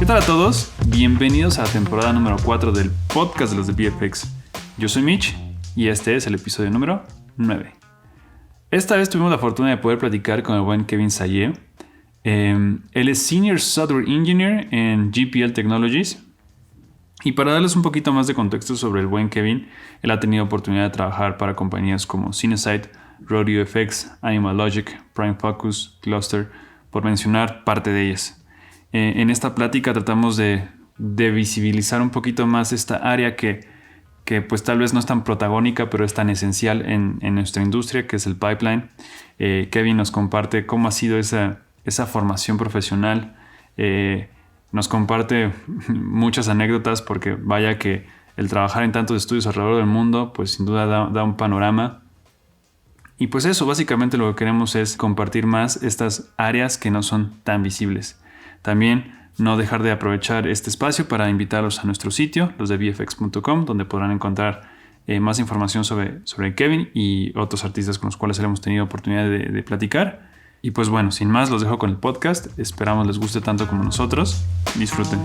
tal a todos? Bienvenidos a la temporada número 4 del podcast de los de VFX. Yo soy Mitch y este es el episodio número 9. Esta vez tuvimos la fortuna de poder platicar con el buen Kevin Sayé. Él es Senior Software Engineer en GPL Technologies. Y para darles un poquito más de contexto sobre el buen Kevin, él ha tenido oportunidad de trabajar para compañías como Cinesight, Rodeo FX, Animal Logic, Prime Focus, Cluster, por mencionar parte de ellas. En esta plática tratamos de visibilizar un poquito más esta área que pues tal vez no es tan protagónica, pero es tan esencial en nuestra industria, que es el pipeline. Kevin nos comparte cómo ha sido esa formación profesional. Nos comparte muchas anécdotas porque vaya que el trabajar en tantos estudios alrededor del mundo, pues sin duda da un panorama. Y pues eso, básicamente lo que queremos es compartir más estas áreas que no son tan visibles. También no dejar de aprovechar este espacio para invitarlos a nuestro sitio, losdevfx.com, donde podrán encontrar más información sobre Kevin y otros artistas con los cuales hemos tenido oportunidad de platicar. Y pues bueno, sin más, los dejo con el podcast. Esperamos les guste tanto como nosotros. Disfruten.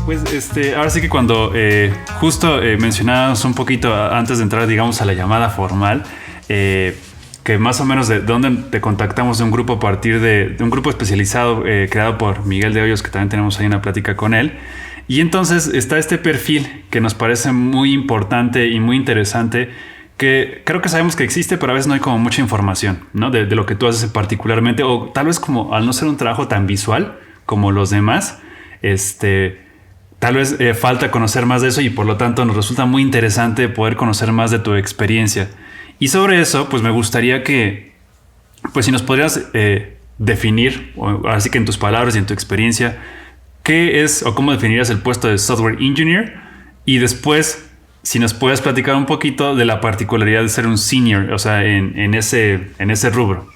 Pues ahora sí que cuando justo mencionábamos un poquito antes de entrar, digamos, a la llamada formal, que más o menos de dónde te contactamos de un grupo a partir de un grupo especializado creado por Miguel de Hoyos, que también tenemos ahí una plática con él. Y entonces está este perfil que nos parece muy importante y muy interesante, que creo que sabemos que existe, pero a veces no hay como mucha información, ¿no? De lo que tú haces particularmente, o tal vez como al no ser un trabajo tan visual como los demás, tal vez falta conocer más de eso y por lo tanto nos resulta muy interesante poder conocer más de tu experiencia. Y sobre eso, pues me gustaría que, pues si nos podrías definir, así que en tus palabras y en tu experiencia, ¿qué es o cómo definirías el puesto de Software Engineer? Y después, si nos puedes platicar un poquito de la particularidad de ser un Senior, o sea, en ese rubro.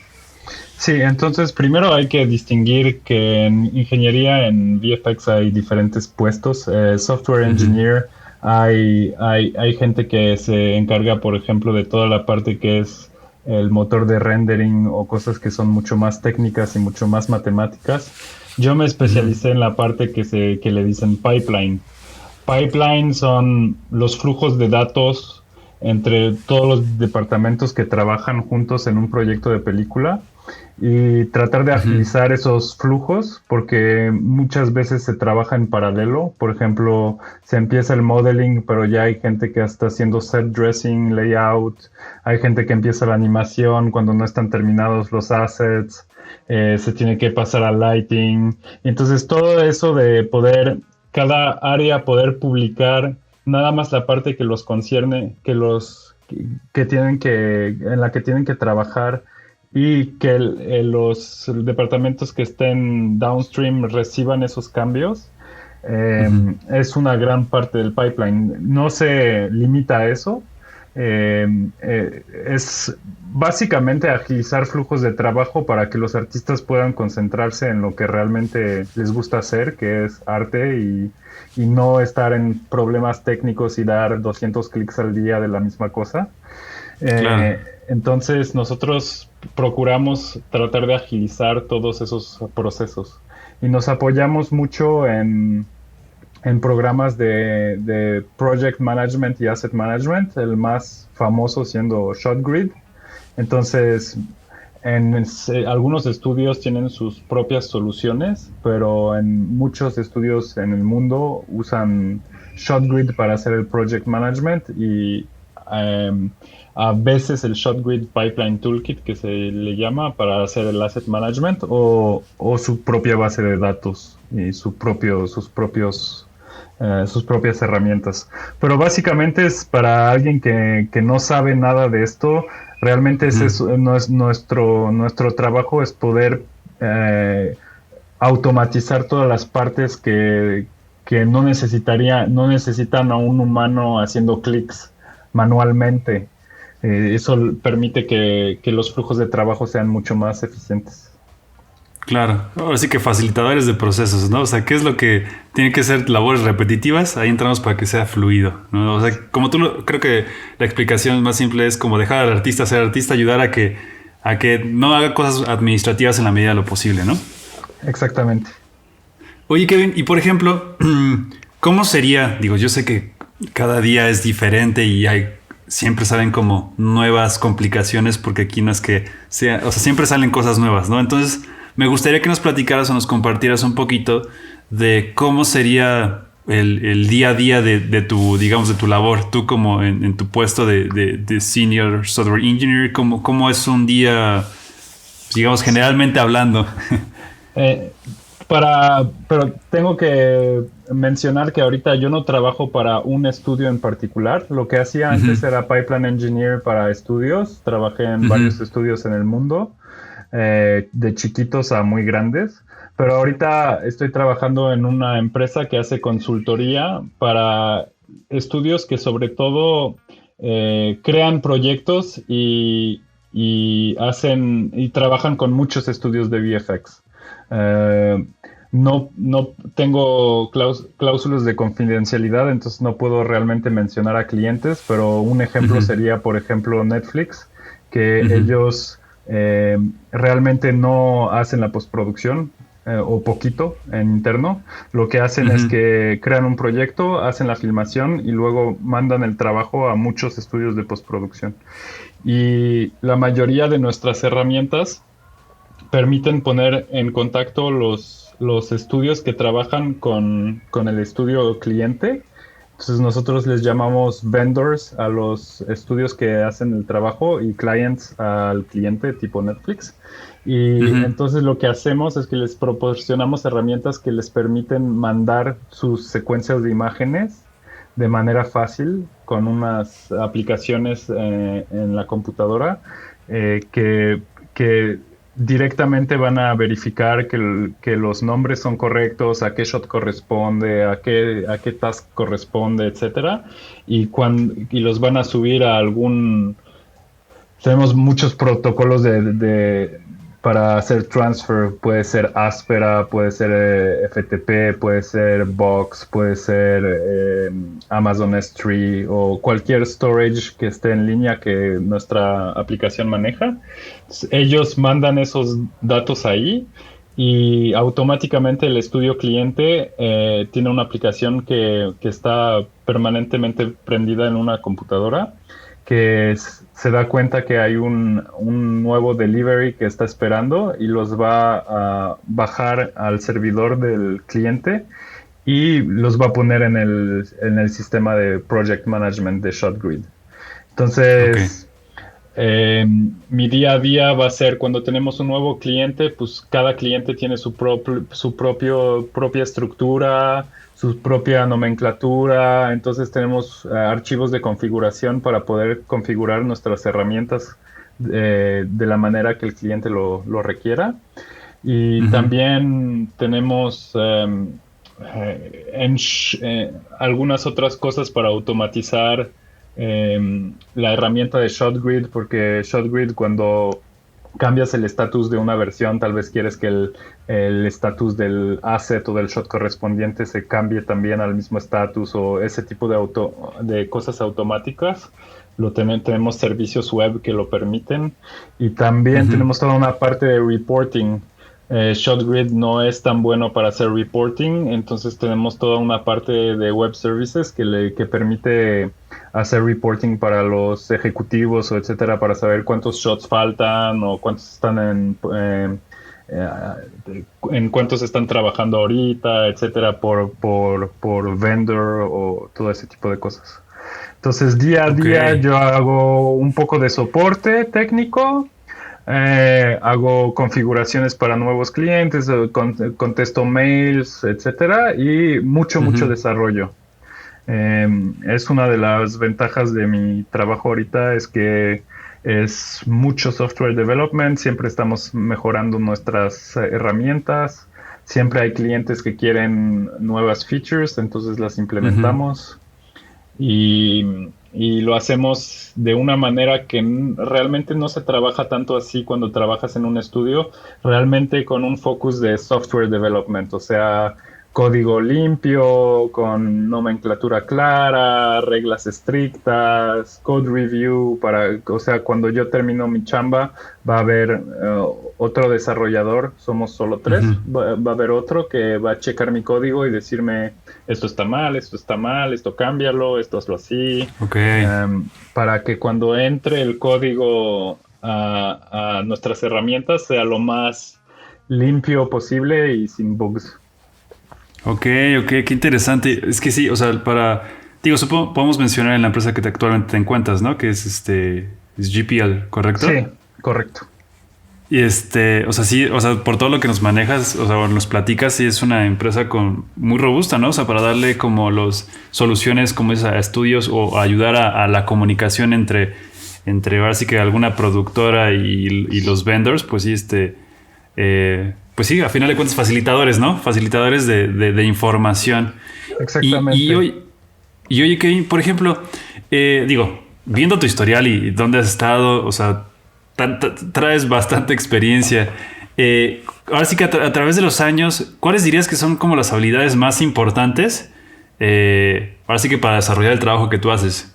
Sí, entonces primero hay que distinguir que en ingeniería en VFX hay diferentes puestos. Software Engineer, hay gente que se encarga, por ejemplo, de toda la parte que es el motor de rendering o cosas que son mucho más técnicas y mucho más matemáticas. Yo me especialicé en la parte que le dicen pipeline. Pipeline son los flujos de datos entre todos los departamentos que trabajan juntos en un proyecto de película y tratar de agilizar esos flujos, porque muchas veces se trabaja en paralelo. Por ejemplo, se empieza el modeling, pero ya hay gente que está haciendo set dressing, layout, hay gente que empieza la animación cuando no están terminados los assets, se tiene que pasar al lighting. Entonces todo eso de poder, cada área poder publicar nada más la parte que los concierne, que tienen en la que tienen que trabajar, y que los departamentos que estén downstream reciban esos cambios, es una gran parte del pipeline. No se limita a eso. Es básicamente agilizar flujos de trabajo para que los artistas puedan concentrarse en lo que realmente les gusta hacer, que es arte, y no estar en problemas técnicos y dar 200 clics al día de la misma cosa. Claro. Entonces nosotros procuramos tratar de agilizar todos esos procesos y nos apoyamos mucho en programas de project management y asset management, el más famoso siendo ShotGrid. Entonces, algunos estudios tienen sus propias soluciones, pero en muchos estudios en el mundo usan ShotGrid para hacer el project management y a veces el ShotGrid Pipeline Toolkit, que se le llama, para hacer el asset management, o su propia base de datos y sus propias herramientas. Pero básicamente es para alguien que no sabe nada de esto. Realmente nuestro trabajo es poder automatizar todas las partes que no necesitan a un humano haciendo clics manualmente. Eso permite que los flujos de trabajo sean mucho más eficientes. Claro, ahora sí que facilitadores de procesos, ¿no? O sea, ¿qué es lo que tiene que ser labores repetitivas? Ahí entramos para que sea fluido, ¿no? O sea, como creo que la explicación más simple es como dejar al artista ser artista, ayudar a que no haga cosas administrativas en la medida de lo posible, ¿no? Exactamente. Oye, Kevin, y por ejemplo, ¿cómo sería? Digo, yo sé que cada día es diferente y siempre salen como nuevas complicaciones porque aquí no es que sea, o sea, siempre salen cosas nuevas, ¿no? Entonces, me gustaría que nos platicaras o nos compartieras un poquito de cómo sería el día a día de tu, digamos, de tu labor, tú como en tu puesto de Senior Software Engineer, cómo es un día, digamos, generalmente hablando. Eh, pero tengo que mencionar que ahorita yo no trabajo para un estudio en particular. Lo que hacía Ujú, antes era Pipeline Engineer para estudios. Trabajé en ujú, varios estudios en el mundo, de chiquitos a muy grandes. Pero ahorita estoy trabajando en una empresa que hace consultoría para estudios que sobre todo crean proyectos y trabajan con muchos estudios de VFX. Eh, no tengo cláusulas de confidencialidad, entonces no puedo realmente mencionar a clientes, pero un ejemplo ujú, sería, por ejemplo, Netflix, que ujú, ellos realmente no hacen la postproducción o poquito en interno. Lo que hacen es ujú. que crean un proyecto, hacen la filmación y luego mandan el trabajo a muchos estudios de postproducción. Y la mayoría de nuestras herramientas permiten poner en contacto los estudios que trabajan con el estudio cliente. Entonces nosotros les llamamos vendors a los estudios que hacen el trabajo y clients al cliente tipo Netflix. Y Ujú, entonces lo que hacemos es que les proporcionamos herramientas que les permiten mandar sus secuencias de imágenes de manera fácil con unas aplicaciones en la computadora que directamente van a verificar que los nombres son correctos, a qué shot corresponde, a qué task corresponde, etcétera, y los van a subir a algún. Tenemos muchos protocolos para hacer transfer. Puede ser Aspera, puede ser FTP, puede ser Box, puede ser Amazon S3 o cualquier storage que esté en línea que nuestra aplicación maneja. Ellos mandan esos datos ahí y automáticamente el estudio cliente tiene una aplicación que está permanentemente prendida en una computadora se da cuenta que hay un nuevo delivery que está esperando y los va a bajar al servidor del cliente y los va a poner en el sistema de project management de ShotGrid. ok. Entonces, mi día a día va a ser cuando tenemos un nuevo cliente, pues cada cliente tiene propia estructura, su propia nomenclatura. Entonces tenemos archivos de configuración para poder configurar nuestras herramientas de la manera que el cliente lo requiera. Y Ujú, también tenemos algunas otras cosas para automatizar la herramienta de ShotGrid, porque ShotGrid cuando cambias el estatus de una versión, tal vez quieres que el estatus del asset o del shot correspondiente se cambie también al mismo estatus o ese tipo de cosas automáticas. Tenemos servicios web que lo permiten y también ujú, tenemos toda una parte de reporting. ShotGrid no es tan bueno para hacer reporting, entonces tenemos toda una parte de web services que permite hacer reporting para los ejecutivos o etcétera, para saber cuántos shots faltan o cuántos están en cuántos están trabajando ahorita, etcétera, por vendor o todo ese tipo de cosas. Entonces, día a ok. día yo hago un poco de soporte técnico, hago configuraciones para nuevos clientes, contesto mails, etcétera, y mucho Ujú, desarrollo. Es una de las ventajas de mi trabajo ahorita, es que es mucho software development, siempre estamos mejorando nuestras herramientas, siempre hay clientes que quieren nuevas features, entonces las ujú. implementamos. Y y lo hacemos de una manera que realmente no se trabaja tanto así cuando trabajas en un estudio, realmente con un focus de software development, o sea, código limpio, con nomenclatura clara, reglas estrictas, code review, o sea, cuando yo termino mi chamba, va a haber otro desarrollador, somos solo tres, Ujú. va a haber otro que va a checar mi código y decirme, esto está mal, esto cámbialo, esto hazlo así, Ok. para que cuando entre el código a nuestras herramientas sea lo más limpio posible y sin bugs. Ok, ok, qué interesante. Es que sí, o sea, digo, supongo, podemos mencionar en la empresa que actualmente te encuentras, ¿no? Que es es GPL, ¿correcto? Sí, correcto. Y o sea, sí, o sea, por todo lo que nos manejas, o sea, o nos platicas, sí es una empresa muy robusta, ¿no? O sea, para darle como los soluciones como es a estudios o ayudar a la comunicación entre ahora sí que alguna productora y los vendors, pues sí, pues sí, a final de cuentas facilitadores, ¿no? Facilitadores de información. Y Exactamente. hoy, y oye, Kevin, por ejemplo, digo, viendo tu historial y dónde has estado, o sea, traes bastante experiencia. Ahora sí que a través de los años, ¿cuáles dirías que son como las habilidades más importantes? Ahora sí que para desarrollar el trabajo que tú haces.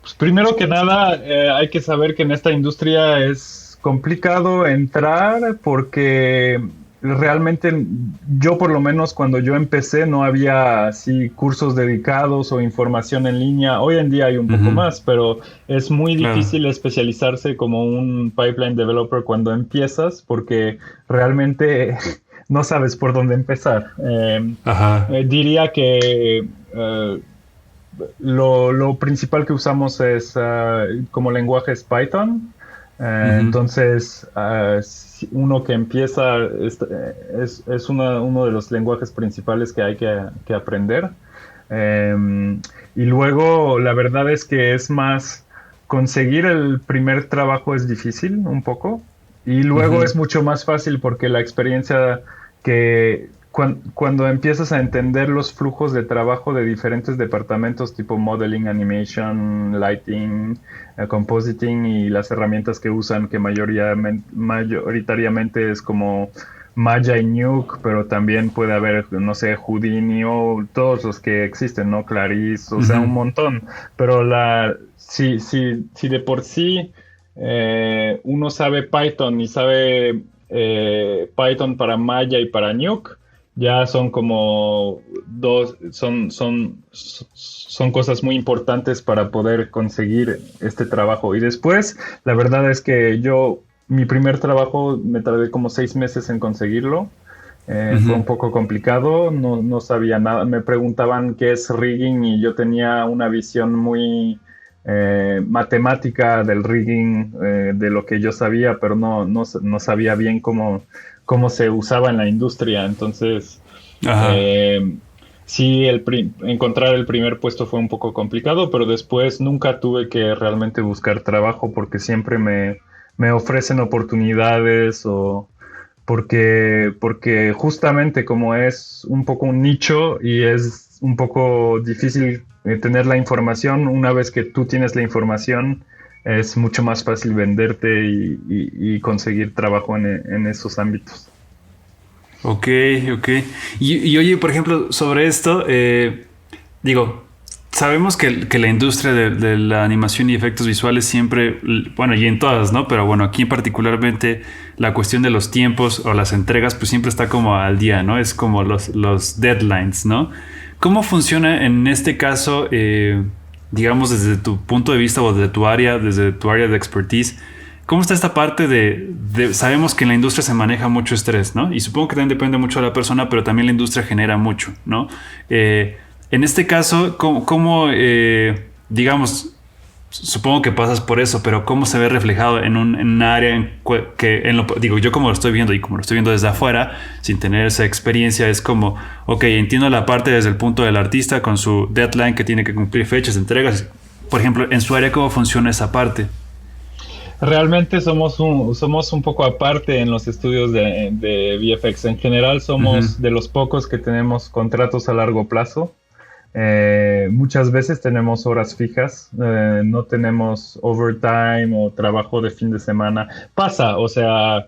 Pues primero que nada, hay que saber que en esta industria es complicado entrar porque realmente yo por lo menos cuando yo empecé no había así cursos dedicados o información en línea. Hoy en día hay un poco Ujú, más, pero es muy claro. difícil especializarse como un pipeline developer cuando empiezas porque realmente no sabes por dónde empezar. Ajá. Diría que lo principal que usamos es como lenguaje es Python. Ujú, Entonces, si uno que empieza es uno de los lenguajes principales que hay que aprender. Y luego, la verdad es que es más, conseguir el primer trabajo es difícil un poco. Y luego ujú, es mucho más fácil porque la experiencia cuando empiezas a entender los flujos de trabajo de diferentes departamentos tipo modeling, animation, lighting, compositing y las herramientas que usan que mayoritariamente es como Maya y Nuke, pero también puede haber, no sé, Houdini o todos los que existen, ¿no? Claris, o sea, ujú. un montón. Pero si de por sí uno sabe Python y sabe Python para Maya y para Nuke, ya son como son cosas muy importantes para poder conseguir este trabajo. Y después, la verdad es que mi primer trabajo me tardé como 6 meses en conseguirlo. Fue Ujú. un poco complicado, no sabía nada. Me preguntaban qué es rigging y yo tenía una visión muy matemática del rigging, de lo que yo sabía, pero no sabía bien cómo se usaba en la industria. Entonces, Ajá. eh, sí, encontrar el primer puesto fue un poco complicado, pero después nunca tuve que realmente buscar trabajo porque siempre me ofrecen oportunidades o porque justamente como es un poco un nicho y es un poco difícil tener la información, una vez que tú tienes la información, es mucho más fácil venderte y conseguir trabajo en esos ámbitos. Ok, ok. Y oye, por ejemplo, sobre esto, digo, sabemos que la industria de la animación y efectos visuales siempre, bueno, y en todas, ¿no? Pero bueno, aquí particularmente la cuestión de los tiempos o las entregas, pues siempre está como al día, ¿no? Es como los deadlines, ¿no? ¿Cómo funciona en este caso, digamos, desde tu punto de vista o desde tu área de expertise? ¿Cómo está esta parte sabemos que en la industria se maneja mucho estrés, ¿no? Y supongo que también depende mucho de la persona, pero también la industria genera mucho, ¿no? En este caso, digamos, supongo que pasas por eso, pero cómo se ve reflejado en un área digo, yo como lo estoy viendo y como lo estoy viendo desde afuera, sin tener esa experiencia, es como, ok, entiendo la parte desde el punto del artista con su deadline que tiene que cumplir fechas, entregas. Por ejemplo, en su área, ¿cómo funciona esa parte? Realmente somos un poco aparte en los estudios de VFX. En general Ujú, somos de los pocos que tenemos contratos a largo plazo. Muchas veces tenemos horas fijas, no tenemos overtime o trabajo de fin de semana. Pasa, o sea,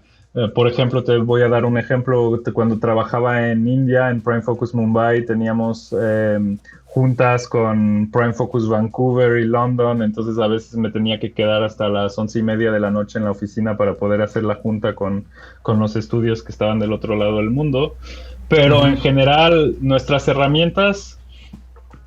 por ejemplo, te voy a dar un ejemplo. Cuando trabajaba en India, en Prime Focus Mumbai, teníamos juntas con Prime Focus Vancouver y London, entonces a veces me tenía que quedar hasta las 11:30 de la noche en la oficina para poder hacer la junta con los estudios que estaban del otro lado del mundo. Pero en Ujú, general, nuestras herramientas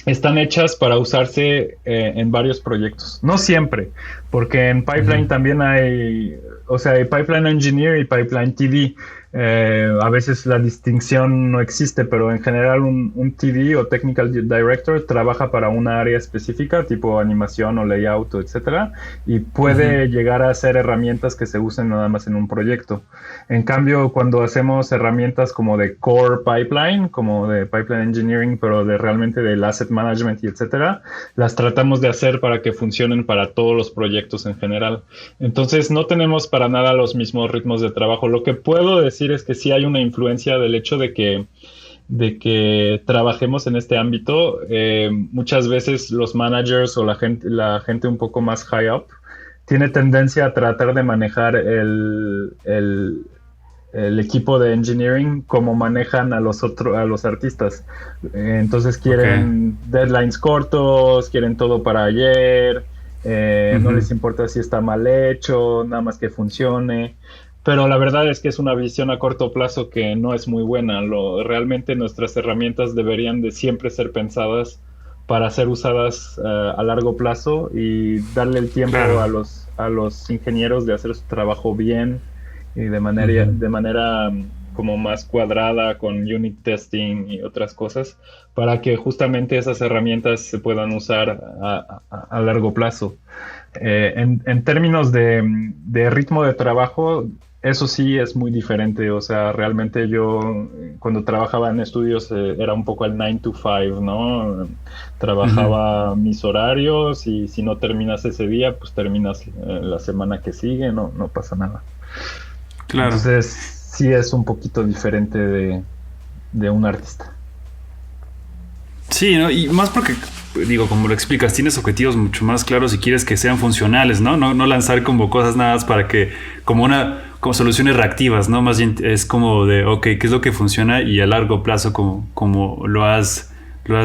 están hechas para usarse en varios proyectos. No siempre, porque en ujú. Pipeline también hay, o sea, hay Pipeline Engineer y Pipeline TD. A veces la distinción no existe, pero en general un TD o Technical Director trabaja para una área específica, tipo animación o layout, etcétera, y Ujú. puede llegar a ser herramientas que se usen nada más en un proyecto. En cambio, cuando hacemos herramientas como de core pipeline, como de pipeline engineering, pero de realmente del asset management y etcétera, las tratamos de hacer para que funcionen para todos los proyectos en general. Entonces, no tenemos para nada los mismos ritmos de trabajo. Lo que puedo decir es que sí hay una influencia del hecho de que trabajemos en este ámbito. Muchas veces los managers o la gente un poco más high up tiene tendencia a tratar de manejar el equipo de engineering como manejan a los artistas. Entonces Ok. quieren deadlines cortos, quieren todo para ayer, no Ujú. les importa si está mal hecho, nada más que funcione. Pero la verdad es que es una visión a corto plazo que no es muy buena. Realmente nuestras herramientas deberían de siempre ser pensadas para ser usadas a largo plazo y darle el tiempo Claro. a los ingenieros de hacer su trabajo bien y Ujú. de manera como más cuadrada con unit testing y otras cosas para que justamente esas herramientas se puedan usar a largo plazo. En términos de ritmo de trabajo, eso sí es muy diferente. O sea, realmente yo cuando trabajaba en estudios era un poco el 9 to 5, ¿no? Ujú. Trabajaba mis horarios y si no terminas ese día, pues terminas la semana que sigue, no pasa nada. Claro. Entonces, sí es un poquito diferente de un artista. Sí, ¿no? Y más porque, digo, como lo explicas, tienes objetivos mucho más claros y quieres que sean funcionales, ¿no? No lanzar como cosas nada más para que, como soluciones reactivas, ¿no? Más bien es como de, ok, ¿qué es lo que funciona? Y a largo plazo, como lo has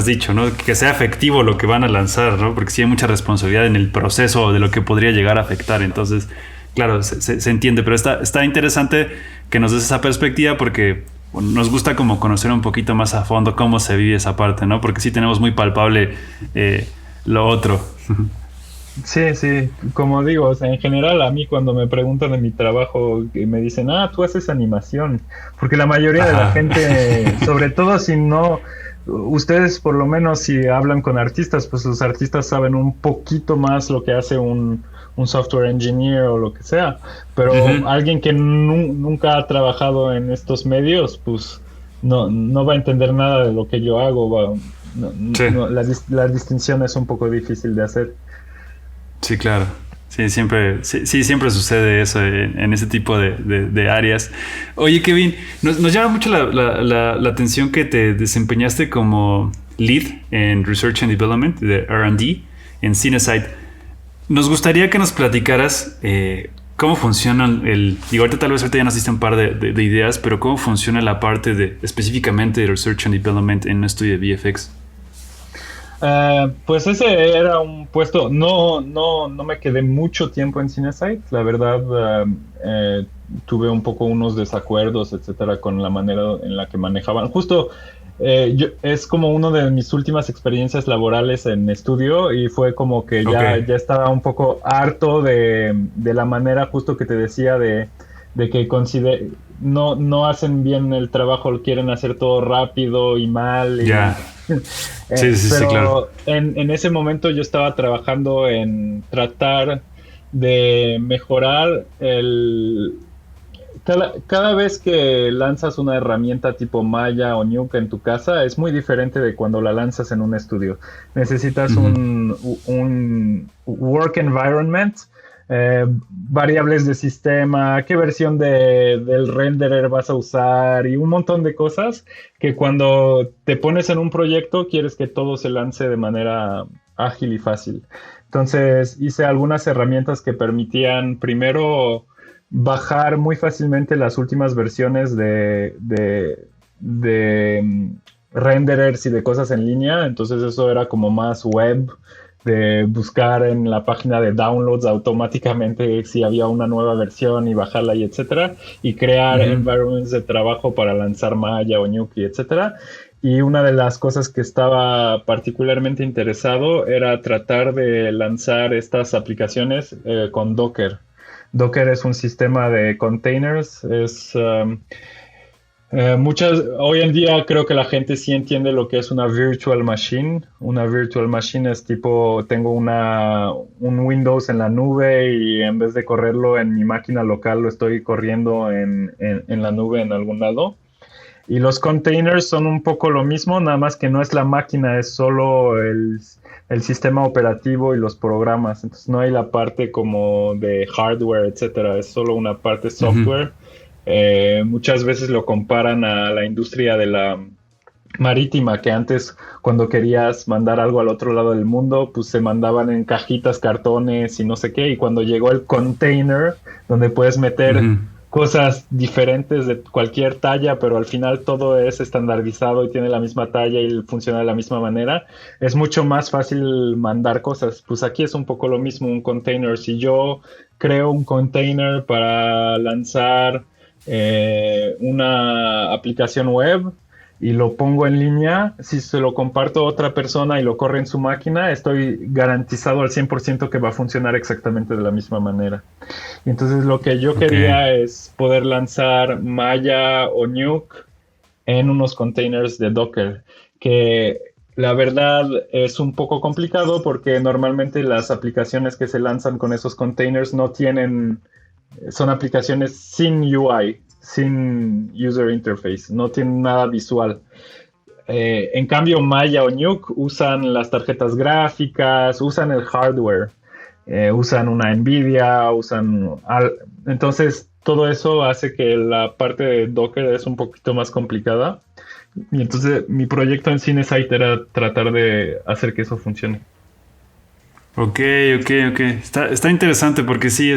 dicho, ¿no? Que sea efectivo lo que van a lanzar, ¿no? Porque sí hay mucha responsabilidad en el proceso de lo que podría llegar a afectar. Entonces, claro, se entiende, pero está interesante que nos des esa perspectiva porque nos gusta como conocer un poquito más a fondo cómo se vive esa parte, ¿no? Porque sí tenemos muy palpable lo otro. Sí, sí, como digo, o sea, en general a mí cuando me preguntan de mi trabajo y me dicen, tú haces animación, porque la mayoría de la Ajá. gente, sobre todo si no, ustedes por lo menos si hablan con artistas, pues los artistas saben un poquito más lo que hace un software engineer o lo que sea, pero Ujú. alguien que nunca ha trabajado en estos medios, pues no va a entender nada de lo que yo hago, Sí, la distinción es un poco difícil de hacer. sí, claro. Sí, siempre sucede eso en ese tipo de áreas. Oye, Kevin, nos llama mucho la atención que te desempeñaste como lead en Research and Development de R&D en Cinesite. Nos gustaría que nos platicaras cómo funciona digo, ahorita ya nos diste un par de ideas, pero cómo funciona la parte de específicamente de Research and Development en un estudio de VFX. Pues ese era un puesto, no me quedé mucho tiempo en Cinesite, la verdad, tuve un poco unos desacuerdos, etcétera, con la manera en la que manejaban. Justo, es como una de mis últimas experiencias laborales en estudio y fue como que Ok, ya estaba un poco harto de la manera justo que te decía de que no hacen bien el trabajo, quieren hacer todo rápido y mal ya. y Sí, claro. pero en ese momento yo estaba trabajando en tratar de mejorar cada vez que lanzas una herramienta tipo Maya o Nuke en tu casa, es muy diferente de cuando la lanzas en un estudio. Necesitas Ujú. un work environment variables de sistema, qué versión del renderer vas a usar y un montón de cosas que cuando te pones en un proyecto quieres que todo se lance de manera ágil y fácil. Entonces hice algunas herramientas que permitían primero bajar muy fácilmente las últimas versiones de renderers y de cosas en línea. Entonces eso era como más web, de buscar en la página de downloads automáticamente si había una nueva versión y bajarla y etcétera, y crear environments de trabajo para lanzar Maya o Nuke y etcétera. Y una de las cosas que estaba particularmente interesado era tratar de lanzar estas aplicaciones con Docker. Docker es un sistema de containers, hoy en día creo que la gente sí entiende lo que es una virtual machine. Una virtual machine es tipo, tengo un Windows en la nube y en vez de correrlo en mi máquina local, lo estoy corriendo en la nube en algún lado. Y los containers son un poco lo mismo, nada más que no es la máquina, es solo el sistema operativo y los programas. Entonces no hay la parte como de hardware, etcétera, es solo una parte software. Muchas veces lo comparan a la industria de la marítima, que antes cuando querías mandar algo al otro lado del mundo, pues se mandaban en cajitas, cartones y no sé qué, y cuando llegó el container, donde puedes meter cosas diferentes de cualquier talla, pero al final todo es estandarizado y tiene la misma talla y funciona de la misma manera, es mucho más fácil mandar cosas. Pues aquí es un poco lo mismo, un container. Si yo creo un container para lanzar una aplicación web y lo pongo en línea, si se lo comparto a otra persona y lo corre en su máquina, estoy garantizado al 100% que va a funcionar exactamente de la misma manera. Y entonces lo que yo quería es poder lanzar Maya o Nuke en unos containers de Docker, que la verdad es un poco complicado porque normalmente las aplicaciones que se lanzan con esos containers son aplicaciones sin UI, sin user interface, no tienen nada visual. En cambio, Maya o Nuke usan las tarjetas gráficas, usan el hardware, usan una NVIDIA, entonces todo eso hace que la parte de Docker es un poquito más complicada. Y entonces mi proyecto en CineSite era tratar de hacer que eso funcione. Ok. Está interesante porque sí,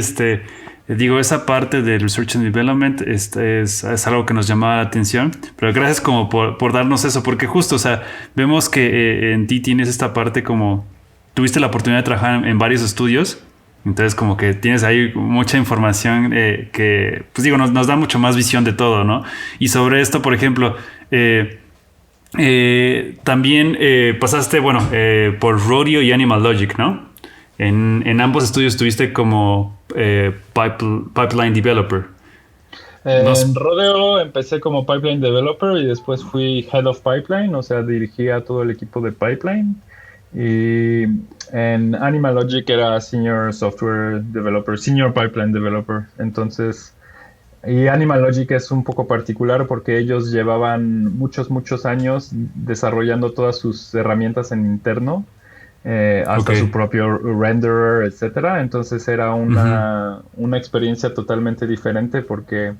digo, esa parte de Research and Development es algo que nos llama la atención, pero gracias como por darnos eso, porque justo, o sea, vemos que en ti tienes esta parte como, tuviste la oportunidad de trabajar en varios estudios, entonces como que tienes ahí mucha información que, pues digo, nos da mucho más visión de todo, ¿no? Y sobre esto, por ejemplo, también pasaste, bueno, por Rodeo y Animal Logic, ¿no? En ambos estudios estuviste como pipeline developer. En Rodeo empecé como pipeline developer y después fui head of pipeline, o sea, dirigía todo el equipo de pipeline. Y en Animal Logic era senior software developer, senior pipeline developer. Entonces, y Animal Logic es un poco particular porque ellos llevaban muchos años desarrollando todas sus herramientas en interno. Hasta su propio renderer, etcétera. Entonces era una experiencia totalmente diferente porque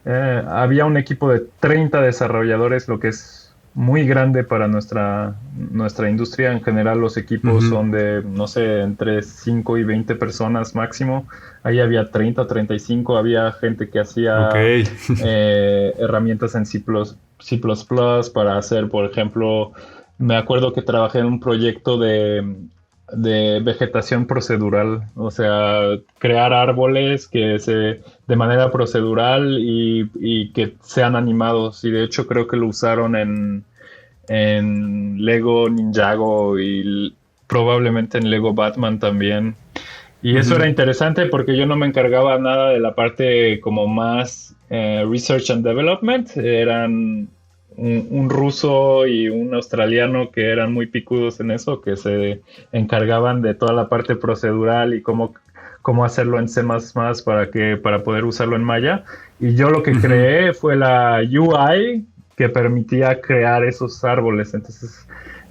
había un equipo de 30 desarrolladores, lo que es muy grande para nuestra industria. En general los equipos son de, no sé, entre 5 y 20 personas máximo. Ahí había 30, 35, había gente que hacía herramientas en C++ para hacer, por ejemplo, me acuerdo que trabajé en un proyecto de vegetación procedural, o sea, crear árboles de manera procedural y que sean animados. Y de hecho creo que lo usaron en Lego Ninjago y probablemente en Lego Batman también. Y eso era interesante porque yo no me encargaba nada de la parte como más research and development. Eran un ruso y un australiano que eran muy picudos en eso, que se encargaban de toda la parte procedural y cómo hacerlo en C++ para poder usarlo en Maya. Y yo lo que creé fue la UI que permitía crear esos árboles. Entonces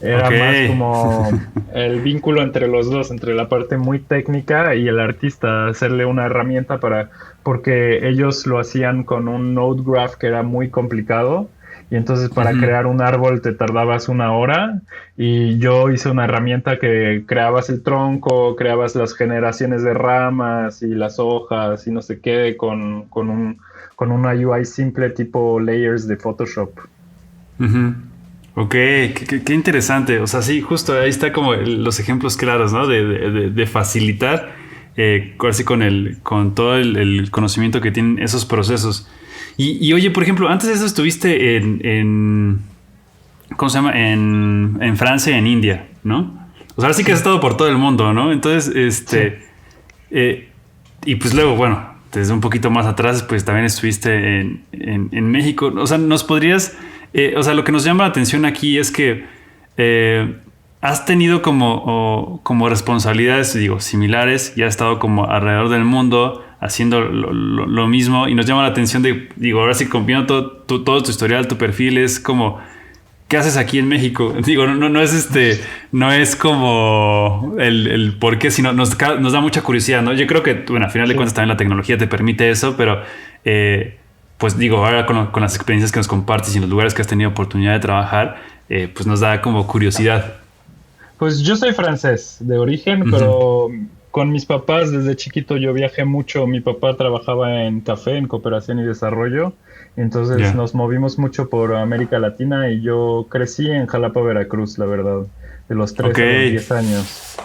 Era Ok. más como el vínculo entre los dos, entre la parte muy técnica y el artista, hacerle una herramienta porque ellos lo hacían con un node graph que era muy complicado y entonces para Ujú. crear un árbol te tardabas una hora y yo hice una herramienta que creabas el tronco, creabas las generaciones de ramas y las hojas y no sé qué con una UI simple tipo layers de Photoshop. Ujú. Ok, qué interesante. O sea, sí, justo ahí está como los ejemplos claros, ¿no? De facilitar, así con todo el conocimiento que tienen esos procesos. Y oye, por ejemplo, antes de eso estuviste ¿cómo se llama? En Francia y en India, ¿no? O sea, ahora sí que has Sí, estado por todo el mundo, ¿no? Entonces, sí. eh, y pues luego, bueno, desde un poquito más atrás, pues también estuviste en México. O sea, nos podrías, o sea, lo que nos llama la atención aquí es que has tenido como responsabilidades, digo, similares y has estado como alrededor del mundo haciendo lo mismo y nos llama la atención de, digo, ahora sí, viendo todo tu historial, tu perfil, es como ¿qué haces aquí en México? Digo, no es no es como el por qué, sino nos da mucha curiosidad, ¿no? Yo creo que, bueno, al final de Sí. cuentas también la tecnología te permite eso, pero pues digo, ahora con las experiencias que nos compartes y en los lugares que has tenido oportunidad de trabajar, pues nos da como curiosidad. Pues yo soy francés de origen, Ujú. pero con mis papás desde chiquito yo viajé mucho. Mi papá trabajaba en café, en cooperación y desarrollo. Entonces Ya. nos movimos mucho por América Latina y yo crecí en Jalapa, Veracruz, la verdad, de los Ok. 3 a los 10 años.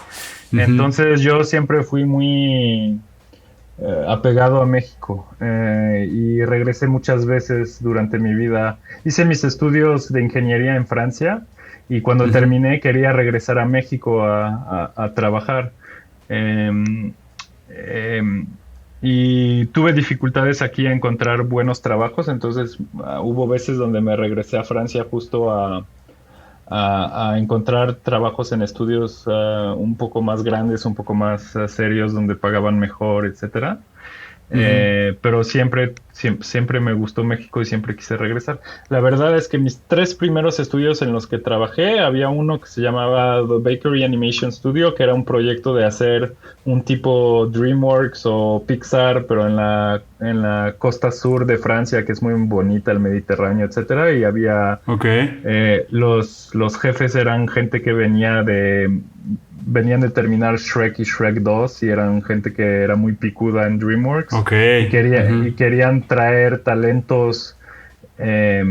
Ujú. Entonces yo siempre fui muy apegado a México y regresé muchas veces durante mi vida. Hice mis estudios de ingeniería en Francia y cuando Ujú. terminé quería regresar a México a trabajar. Em, em, y tuve dificultades aquí a encontrar buenos trabajos, entonces hubo veces donde me regresé a Francia justo a encontrar trabajos en estudios un poco más grandes, un poco más serios, donde pagaban mejor, etcétera. Ujú. Pero siempre me gustó México y siempre quise regresar. La verdad es que mis tres primeros estudios en los que trabajé, había uno que se llamaba The Bakery Animation Studio, que era un proyecto de hacer un tipo DreamWorks o Pixar, pero en la costa sur de Francia, que es muy bonita, el Mediterráneo, etcétera. Y había Ok. los jefes eran gente que venían de terminar Shrek y Shrek 2 y eran gente que era muy picuda en DreamWorks Ok. Ujú. y querían traer talentos eh,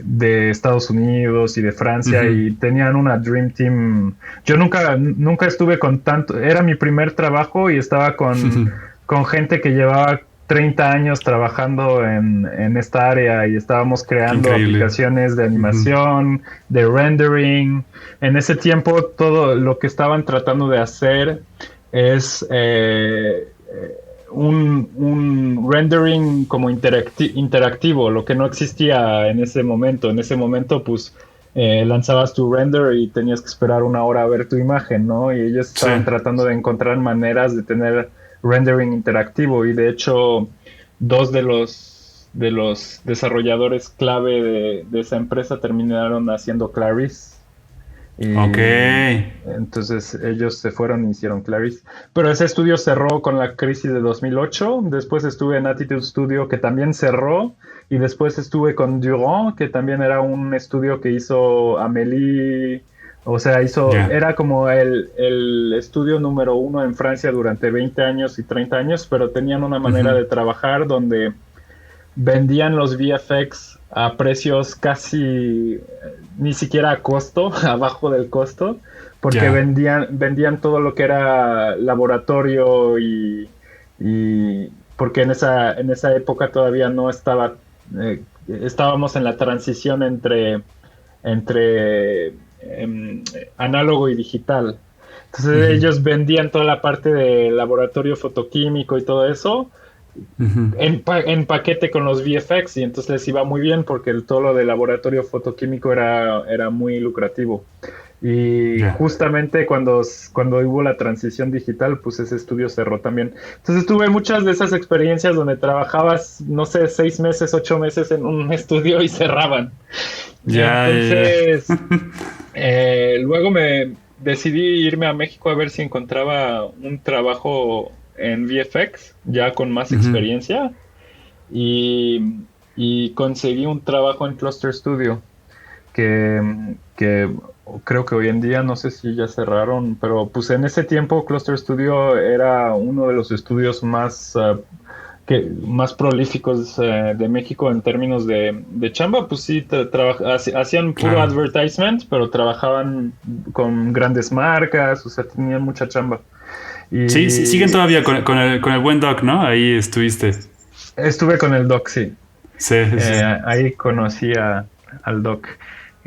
de Estados Unidos y de Francia Ujú. y tenían una Dream Team. Yo nunca estuve con tanto, era mi primer trabajo y estaba con gente que llevaba 30 años trabajando en esta área y estábamos Qué creando increíble. aplicaciones de Ujú. animación, de rendering. En ese tiempo todo lo que estaban tratando de hacer es un rendering como interactivo, lo que no existía en ese momento. En ese momento, pues lanzabas tu render y tenías que esperar una hora a ver tu imagen, ¿no? Y ellos Sí. estaban tratando de encontrar maneras de tener rendering interactivo y de hecho dos de los desarrolladores clave de esa empresa terminaron haciendo Clarice Ok. y entonces ellos se fueron y hicieron Clarice. Pero ese estudio cerró con la crisis de 2008. Después estuve en Attitude Studio, que también cerró. Y después estuve con Durand, que también era un estudio que hizo Amélie. O sea, Ya. era como el estudio número uno en Francia durante 20 años y 30 años, pero tenían una manera Ujú. de trabajar donde vendían los VFX a precios casi ni siquiera a costo, abajo del costo, porque Ya. vendían todo lo que era laboratorio y porque en esa época todavía no estaba, estábamos en la transición entre análogo y digital. Entonces Ujú. ellos vendían toda la parte de laboratorio fotoquímico y todo eso Ujú. en paquete con los VFX y entonces les iba muy bien porque todo lo de laboratorio fotoquímico era muy lucrativo. Y Ya. justamente cuando hubo la transición digital, pues ese estudio cerró también. Entonces tuve muchas de esas experiencias donde trabajabas, no sé, 6 meses, 8 meses en un estudio y cerraban. Ya, ya, ya. Entonces, Luego me decidí irme a México a ver si encontraba un trabajo en VFX, ya con más Ujú. experiencia, y, y conseguí un trabajo en Cluster Studio, que creo que hoy en día no sé si ya cerraron, pero pues en ese tiempo Cluster Studio era uno de los estudios más prolíficos de México en términos de chamba. Pues sí, hacían puro Claro. advertisement, pero trabajaban con grandes marcas, o sea, tenían mucha chamba. Sí, sí, siguen Y todavía con el buen Doc, ¿no? Ahí estuviste. estuve con el Doc, sí. Sí, sí. Ahí conocí al Doc,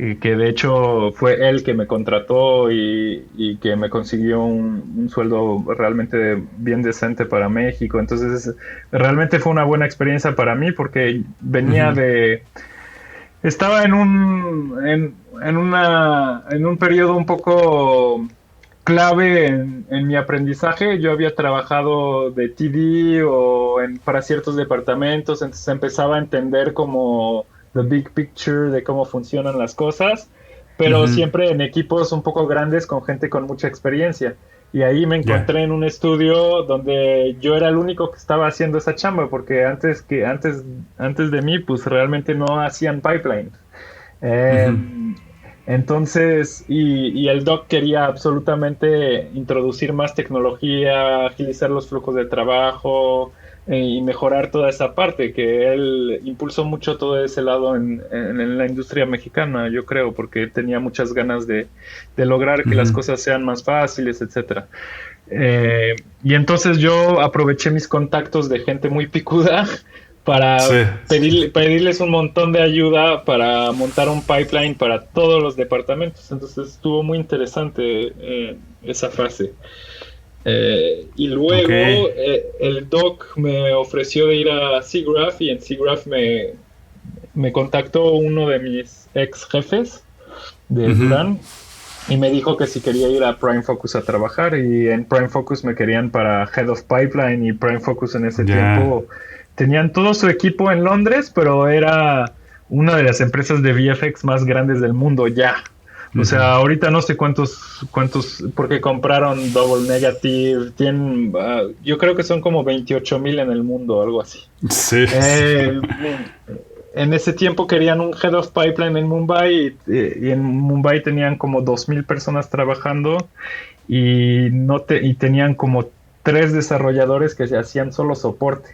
y que de hecho fue él que me contrató y que me consiguió un sueldo realmente bien decente para México. Entonces, realmente fue una buena experiencia para mí porque venía Ujú. de... Estaba en un periodo un poco clave en mi aprendizaje. Yo había trabajado de TD para ciertos departamentos, entonces empezaba a entender como the big picture de cómo funcionan las cosas, pero Ujú. siempre en equipos un poco grandes con gente con mucha experiencia. Y ahí me Ya. encontré en un estudio donde yo era el único que estaba haciendo esa chamba, porque antes de mí, pues realmente no hacían pipeline. Eh, Ujú. entonces, y el doc quería absolutamente introducir más tecnología, agilizar los flujos de trabajo y mejorar toda esa parte, que él impulsó mucho todo ese lado en la industria mexicana, yo creo, porque tenía muchas ganas de lograr que las Ujú. cosas sean más fáciles, etcétera. Y entonces yo aproveché mis contactos de gente muy picuda para Sí, sí. pedirles un montón de ayuda para montar un pipeline para todos los departamentos. Entonces estuvo muy interesante esa fase. Y Ok. luego el doc me ofreció de ir a SIGGRAPH y en SIGGRAPH me contactó uno de mis ex jefes de Ujú. Durán y me dijo que si quería ir a Prime Focus a trabajar y en Prime Focus me querían para Head of Pipeline y Prime Focus en ese Ya. tiempo tenían todo su equipo en Londres, pero era una de las empresas de VFX más grandes del mundo ya. O Ujú. sea, ahorita no sé porque compraron Double Negative, yo creo que son como 28,000 en el mundo, algo así. Sí, sí. Eh, en ese tiempo querían un Head of Pipeline en Mumbai y en Mumbai tenían como 2,000 personas trabajando y, y tenían como tres desarrolladores que se hacían solo soporte.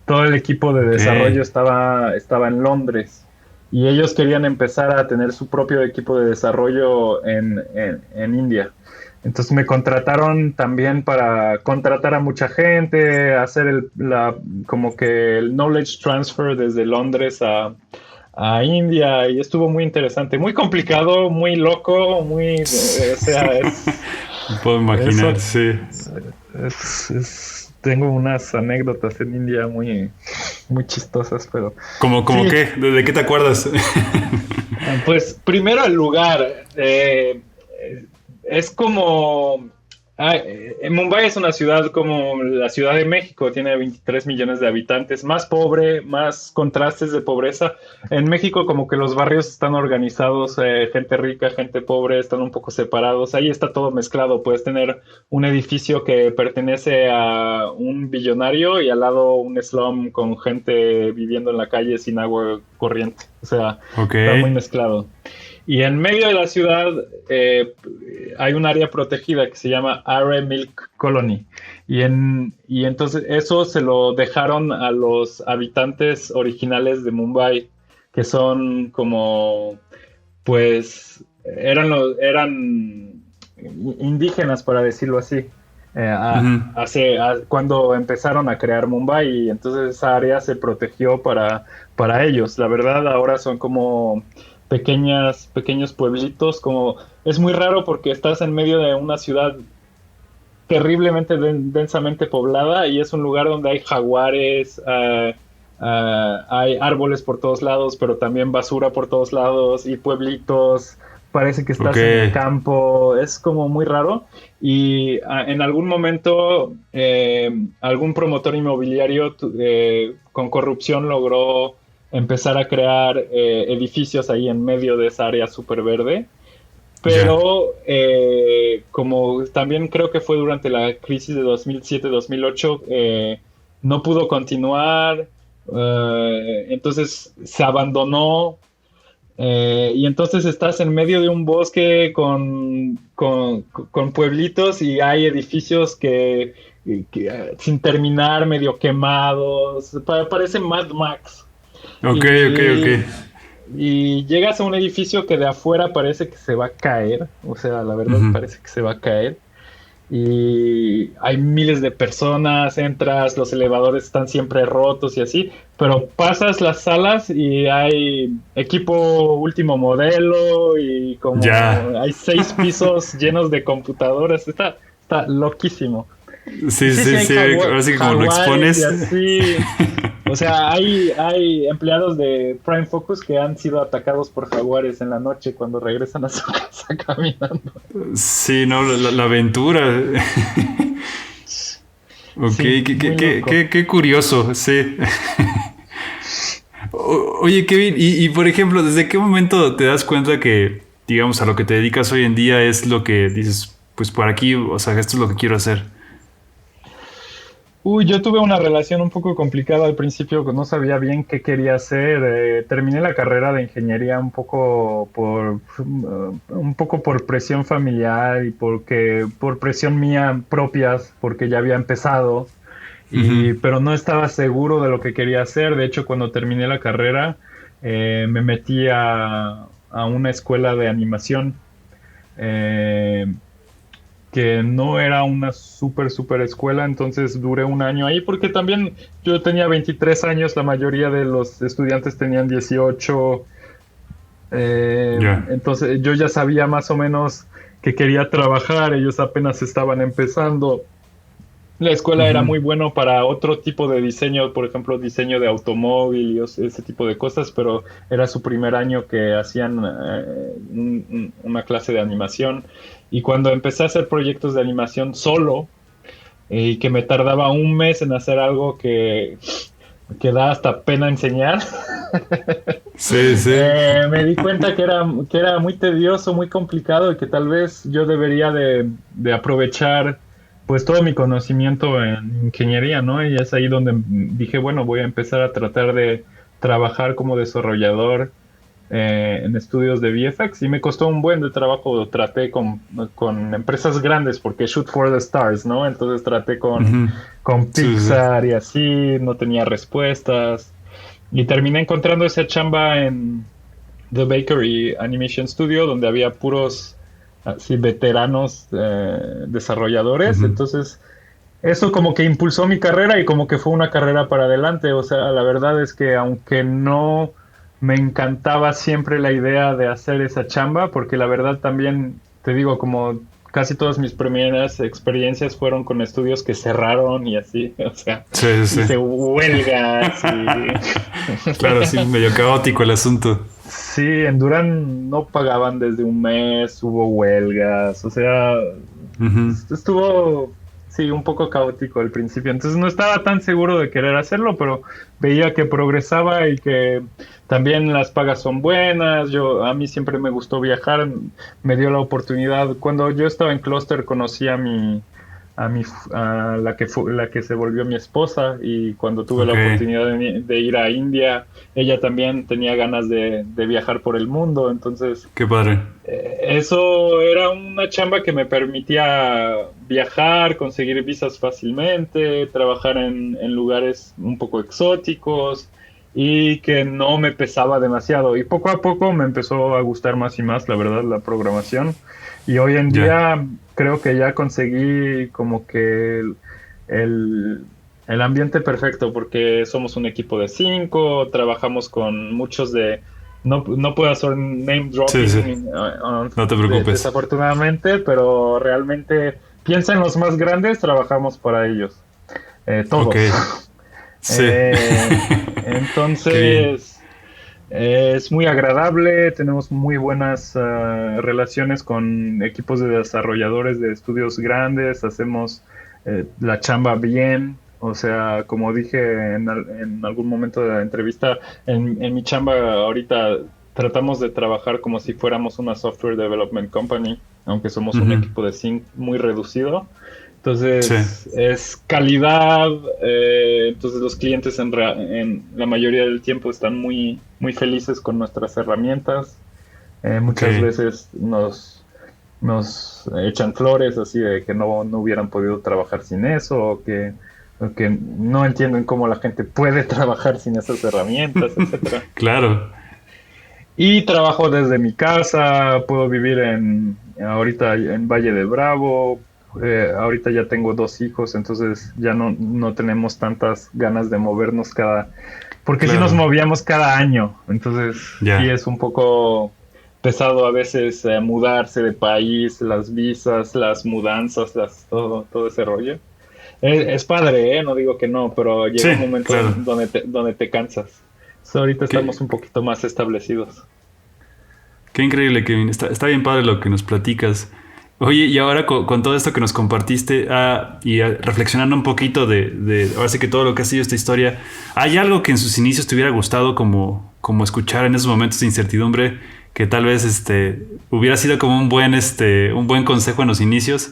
Todo el equipo de Ok. desarrollo estaba en Londres y ellos querían empezar a tener su propio equipo de desarrollo en India. Entonces me contrataron también para contratar a mucha gente, hacer como que el knowledge transfer desde Londres a India y estuvo muy interesante, muy complicado, muy loco, o sea, Puedo imaginar, eso sí. tengo unas anécdotas en India muy chistosas, pero ¿Cómo sí, qué? ¿De qué te acuerdas? pues primero el lugar. Es como... Mumbai es una ciudad como la Ciudad de México, tiene 23 millones de habitantes, más pobre, más contrastes de pobreza. En México como que los barrios están organizados, gente rica, gente pobre, están un poco separados. Ahí está todo mezclado. Puedes tener un edificio que pertenece a un billonario y al lado un slum con gente viviendo en la calle sin agua corriente. O sea, Ok. está muy mezclado. Y en medio de la ciudad eh, hay un área protegida que se llama Are Milk Colony. Y entonces eso se lo dejaron a los habitantes originales de Mumbai, que son como, pues, eran indígenas, para decirlo así. Ujú. Cuando empezaron a crear Mumbai, y entonces esa área se protegió para ellos. La verdad, ahora son como pequeños pueblitos, como es muy raro porque estás en medio de una ciudad terriblemente densamente poblada y es un lugar donde hay jaguares, hay árboles por todos lados, pero también basura por todos lados y pueblitos. Parece que Ok. estás en el campo, es como muy raro. Y en algún momento algún promotor inmobiliario con corrupción logró empezar a crear edificios ahí en medio de esa área súper verde Ya. pero como también creo que fue durante la crisis de 2007-2008, no pudo continuar, entonces se abandonó. Y entonces estás en medio de un bosque con pueblitos y hay edificios sin terminar, medio quemados, parecen Mad Max. Ok, ok, ok. Y, y llegas a un edificio que de afuera parece que se va a caer, o sea, la verdad Ujú. parece que se va a caer. Y hay miles de personas, entras, los elevadores están siempre rotos y así, pero pasas las salas y hay equipo último modelo y como Ya. hay 6 pisos llenos de computadoras, está loquísimo. Y Sí, sí, sí sí, hay sí. Ahora sí que como lo jaguares y expones. así. O sea, hay empleados de Prime Focus que han sido atacados por jaguares en la noche cuando regresan a su casa caminando. Sí, no, la aventura. Ok, Sí, muy loco. qué curioso, sí. Oye, Kevin, por ejemplo, ¿desde qué momento te das cuenta que, digamos, a lo que te dedicas hoy en día es lo que dices, pues por aquí, o sea, esto es lo que quiero hacer? Uy, yo tuve una relación un poco complicada al principio, que no sabía bien qué quería hacer. Terminé la carrera de ingeniería un poco por presión familiar y por presión mía propias, porque ya había empezado. Ujú. Pero no estaba seguro de lo que quería hacer. De hecho, cuando terminé la carrera, me metí a una escuela de animación. Eh, que no era una súper escuela, entonces duré un año ahí porque también yo tenía 23 años, la mayoría de los estudiantes tenían 18, Ya. entonces yo ya sabía más o menos que quería trabajar, ellos apenas estaban empezando. La escuela era Ujú. muy bueno para otro tipo de diseño, por ejemplo, diseño de automóvil y ese tipo de cosas, pero era su primer año que hacían una clase de animación. Y cuando empecé a hacer proyectos de animación solo, y que me tardaba un mes en hacer algo que da hasta pena enseñar, Sí, sí. me di cuenta que era muy tedioso, muy complicado y que tal vez yo debería de aprovechar pues todo mi conocimiento en ingeniería, ¿no? Y es ahí donde dije, bueno, voy a empezar a tratar de trabajar como desarrollador en estudios de VFX y me costó un buen de trabajo, traté con empresas grandes porque Shoot for the Stars, ¿no? Entonces traté Ujú. con Sí, sí, sí. Pixar y así, no tenía respuestas. Y terminé encontrando esa chamba en The Bakery Animation Studio, donde había puros así veteranos desarrolladores. Ujú. Entonces, eso como que impulsó mi carrera y como que fue una carrera para adelante. O sea, la verdad es que aunque no me encantaba siempre la idea de hacer esa chamba, porque la verdad también, te digo, como casi todas mis primeras experiencias fueron con estudios que cerraron y así, o sea, Sí, sí, hice sí. huelgas y Claro, sí, medio caótico el asunto. sí, en Durán no pagaban desde un mes, hubo huelgas, o sea, Ujú. estuvo, sí, un poco caótico al principio, entonces no estaba tan seguro de querer hacerlo, pero veía que progresaba y que también las pagas son buenas, a mí siempre me gustó viajar, me dio la oportunidad, cuando yo estaba en Cluster conocí a la que se volvió mi esposa y cuando tuve la Ok, oportunidad de ir a India, ella también tenía ganas de viajar por el mundo, entonces qué padre. eso era una chamba que me permitía viajar, conseguir visas fácilmente, trabajar en lugares un poco exóticos y que no me pesaba demasiado. Y poco a poco me empezó a gustar más y más, la verdad, la programación. Y hoy en Ya. día creo que ya conseguí como que el, el ambiente perfecto porque somos un equipo de 5, trabajamos con muchos no puedo hacer name Sí, sí. dropping, No te preocupes. desafortunadamente, pero realmente piensa en los más grandes, trabajamos para ellos, Ok. todos. Sí. Qué bien. Entonces, es muy agradable, tenemos muy buenas relaciones con equipos de desarrolladores de estudios grandes, hacemos la chamba bien, o sea, como dije en algún momento de la entrevista, en mi chamba ahorita tratamos de trabajar como si fuéramos una software development company, aunque somos un equipo de sync muy reducido. Entonces, es calidad. Entonces, los clientes en la mayoría del tiempo están muy, muy felices con nuestras herramientas. Muchas veces nos echan flores así de que no hubieran podido trabajar sin eso, o que no entienden cómo la gente puede trabajar sin esas herramientas, etcétera. Claro. Y trabajo desde mi casa, puedo vivir ahorita en Valle de Bravo. Ahorita ya tengo 2 hijos, entonces ya no tenemos tantas ganas de movernos porque si nos Claro. movíamos cada año, entonces sí Ya. es un poco pesado a veces mudarse de país, las visas, las mudanzas, todo ese rollo. Es padre, ¿eh? No digo que no, pero Sí, llega un momento claro. donde te cansas. So, ahorita Qué, estamos un poquito más establecidos. qué increíble, Kevin. Está bien padre lo que nos platicas. Oye, y ahora con todo esto que nos compartiste reflexionando un poquito ahora sí que todo lo que ha sido esta historia, ¿hay algo que en sus inicios te hubiera gustado como escuchar en esos momentos de incertidumbre que tal vez hubiera sido como un buen consejo en los inicios?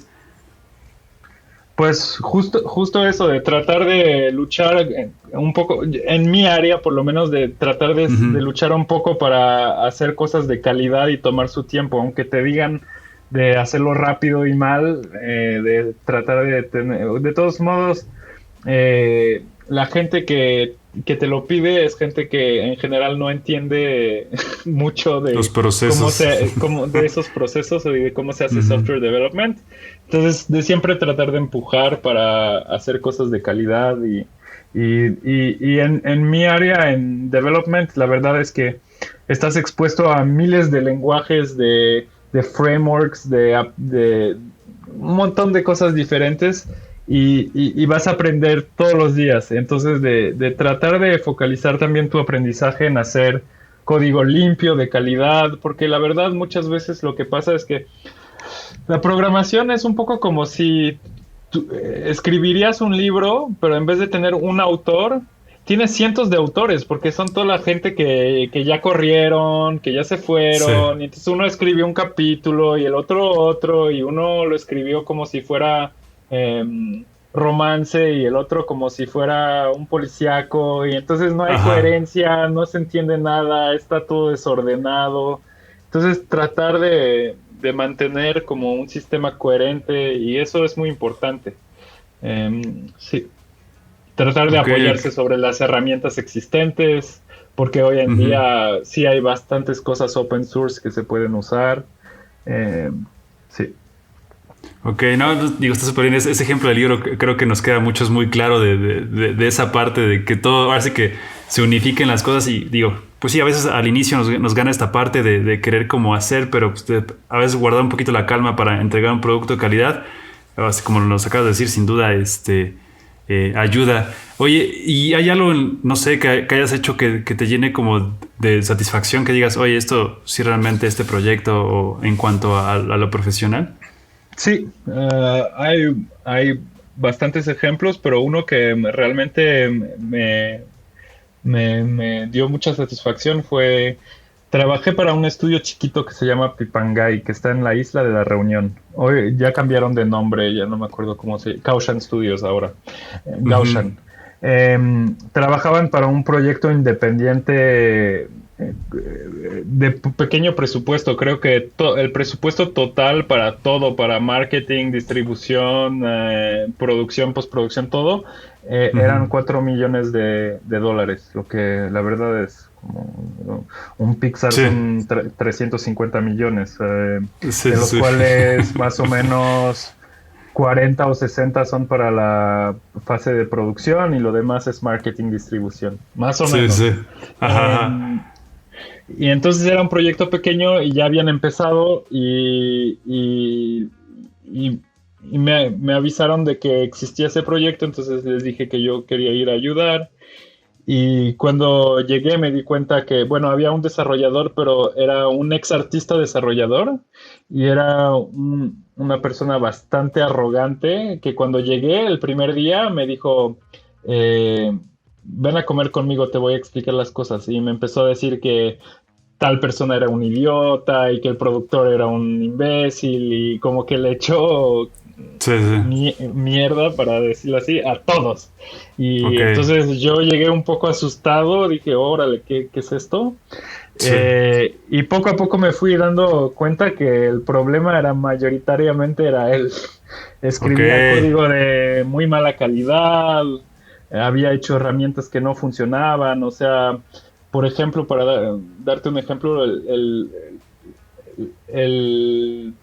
Pues justo eso de tratar de luchar un poco, en mi área por lo menos, de tratar de Ujú. luchar un poco para hacer cosas de calidad y tomar su tiempo, aunque te digan de hacerlo rápido y mal, de tratar de tener, de todos modos, la gente que te lo pide es gente que en general no entiende mucho Los de procesos. de esos procesos y de cómo se hace Ujú. software development. Entonces, de siempre tratar de empujar para hacer cosas de calidad y en mi área, en development, la verdad es que estás expuesto a miles de lenguajes, de frameworks, de un montón de cosas diferentes y vas a aprender todos los días. Entonces, de tratar de focalizar también tu aprendizaje en hacer código limpio, de calidad, porque la verdad muchas veces lo que pasa es que la programación es un poco como si escribirías un libro, pero en vez de tener un autor, tienes cientos de autores, porque son toda la gente que ya corrieron, que ya se Sí. fueron, y entonces uno escribió un capítulo y el otro, y uno lo escribió como si fuera romance y el otro como si fuera un policíaco, y entonces no hay Ajá. coherencia, no se entiende nada, está todo desordenado. Entonces, tratar de mantener como un sistema coherente y eso es muy importante. Sí, tratar de Ok. apoyarse sobre las herramientas existentes, porque hoy en Ujú. día sí hay bastantes cosas open source que se pueden usar. Em, sí. Ok, no, digo, está súper bien. Ese ejemplo del libro creo que nos queda a muchos muy claro de esa parte de que todo, ahora sí que se unifiquen las cosas y digo, pues sí, a veces al inicio nos gana esta parte de querer como hacer, pero pues, a veces guardar un poquito la calma para entregar un producto de calidad, así como nos acabas de decir, sin duda, ayuda. Oye, ¿y hay algo, no sé, que hayas hecho que te llene como de satisfacción, que digas, oye, esto sí realmente este proyecto o en cuanto a lo profesional? Sí, hay bastantes ejemplos, pero uno que realmente me dio mucha satisfacción fue, trabajé para un estudio chiquito que se llama Pipangay, que está en la isla de la Reunión. Hoy ya cambiaron de nombre, ya no me acuerdo cómo se llama, Kaushan Studios ahora, Ujú. Gaushan. Trabajaban para un proyecto independiente de pequeño presupuesto. Creo que el presupuesto total para todo, para marketing, distribución, producción, postproducción, todo, eran Ujú. 4 millones de dólares, lo que la verdad es como un Pixar Sí, son 350 millones, sí, de sí, los sí. cuales más o menos 40 o 60 son para la fase de producción y lo demás es marketing, distribución, más o Sí, sí. menos. Ajá, ajá. Em, y entonces era un proyecto pequeño y ya habían empezado y- y me avisaron de que existía ese proyecto, entonces les dije que yo quería ir a ayudar. Y cuando llegué me di cuenta que, bueno, había un desarrollador, pero era un ex artista desarrollador y era una persona bastante arrogante que cuando llegué el primer día me dijo, ven a comer conmigo, te voy a explicar las cosas. Y me empezó a decir que tal persona era un idiota y que el productor era un imbécil y como que le echó Sí, sí. mierda, para decirlo así, a todos. Y Ok. entonces yo llegué un poco asustado, dije, órale, ¿qué es esto? Sí. Y poco a poco me fui dando cuenta que el problema era mayoritariamente era él. Ok. Escribía código de muy mala calidad, había hecho herramientas que no funcionaban, o sea, por ejemplo, para darte un ejemplo, el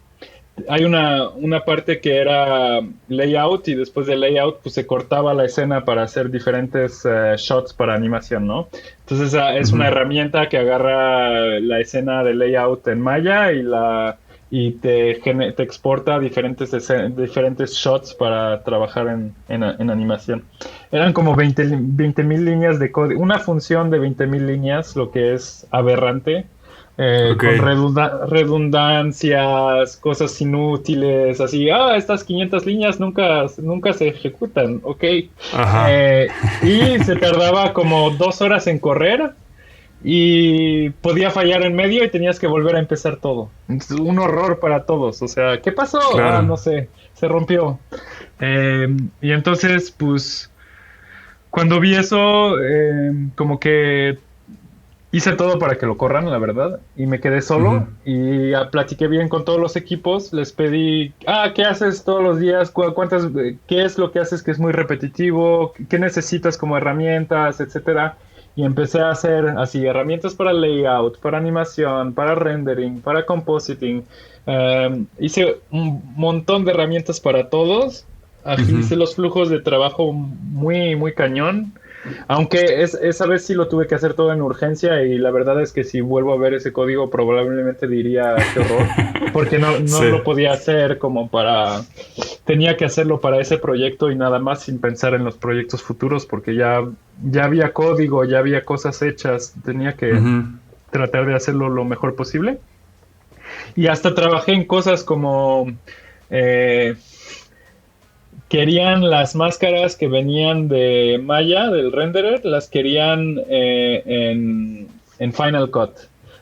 hay una parte que era layout y después de layout pues se cortaba la escena para hacer diferentes shots para animación, ¿no? Entonces es Ujú. una herramienta que agarra la escena de layout en Maya y te exporta diferentes shots para trabajar en animación. Eran como 20,000 líneas de código, una función de 20,000 líneas, lo que es aberrante, Ok. con redundancias, cosas inútiles, así, estas 500 líneas nunca se ejecutan, ok. Ajá. Y se tardaba como 2 horas en correr y podía fallar en medio y tenías que volver a empezar todo. Es un horror para todos, o sea, ¿qué pasó? Claro. No sé, se rompió. Y entonces, pues, cuando vi eso, como que hice todo para que lo corran, la verdad, y me quedé Ujú. solo y platiqué bien con todos los equipos, les pedí, ¿qué haces todos los días? ¿Qué es lo que haces que es muy repetitivo? ¿Qué necesitas como herramientas, etcétera? Y empecé a hacer así herramientas para layout, para animación, para rendering, para compositing. Hice un montón de herramientas para todos. Ujú. Agilicé los flujos de trabajo muy, muy cañón. Aunque esa vez sí lo tuve que hacer todo en urgencia y la verdad es que si vuelvo a ver ese código probablemente diría qué horror, porque no Sí. lo podía hacer tenía que hacerlo para ese proyecto y nada más sin pensar en los proyectos futuros porque ya había código, ya había cosas hechas, tenía que Ujú. tratar de hacerlo lo mejor posible. Y hasta trabajé en cosas como eh, querían las máscaras que venían de Maya, del renderer, las querían en Final Cut. Ok.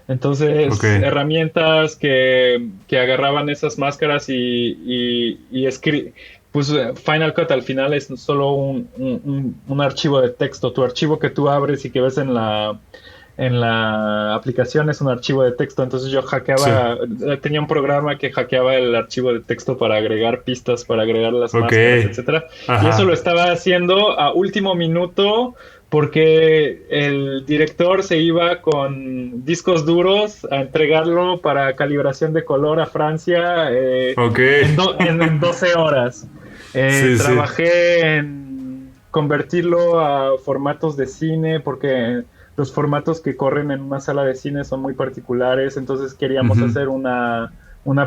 Entonces, herramientas que agarraban esas máscaras pues Final Cut al final es solo un archivo de texto. Tu archivo que tú abres y que ves en la aplicación es un archivo de texto, entonces yo Sí. tenía un programa que hackeaba el archivo de texto para agregar pistas, para agregar las Ok. máscaras, etcétera. Y eso lo Ajá. estaba haciendo a último minuto porque el director se iba con discos duros a entregarlo para calibración de color a Francia Ok. en 12 horas. Sí, sí. Trabajé en convertirlo a formatos de cine porque los formatos que corren en una sala de cine son muy particulares, entonces queríamos Ujú. hacer una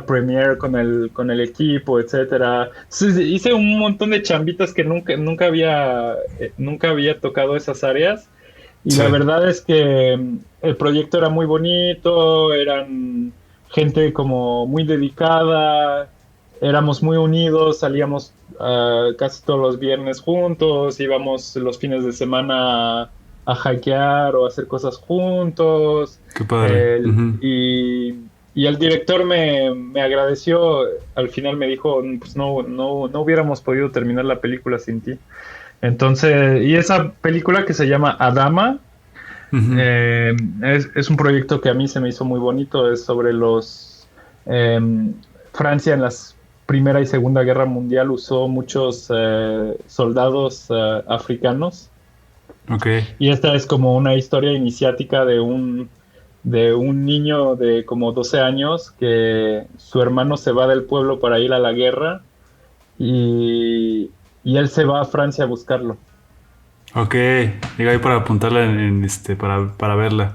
premiere con el equipo, etcétera. Entonces, hice un montón de chambitas que nunca había tocado esas áreas. Y Sí. la verdad es que el proyecto era muy bonito, eran gente como muy dedicada, éramos muy unidos, salíamos casi todos los viernes juntos, íbamos los fines de semana a hikear o a hacer cosas juntos. Qué padre. el- Ujú. y, y el director me agradeció, al final me dijo, pues no hubiéramos podido terminar la película sin ti. Entonces, y esa película que se llama Adama, Ujú. eh, es un proyecto que a mí se me hizo muy bonito, es sobre eh, Francia en las Primera y Segunda Guerra Mundial usó muchos soldados africanos Ok. y esta es como una historia iniciática de un niño de como 12 años que su hermano se va del pueblo para ir a la guerra y él se va a Francia a buscarlo. Ok. Digo ahí para apuntarla para verla.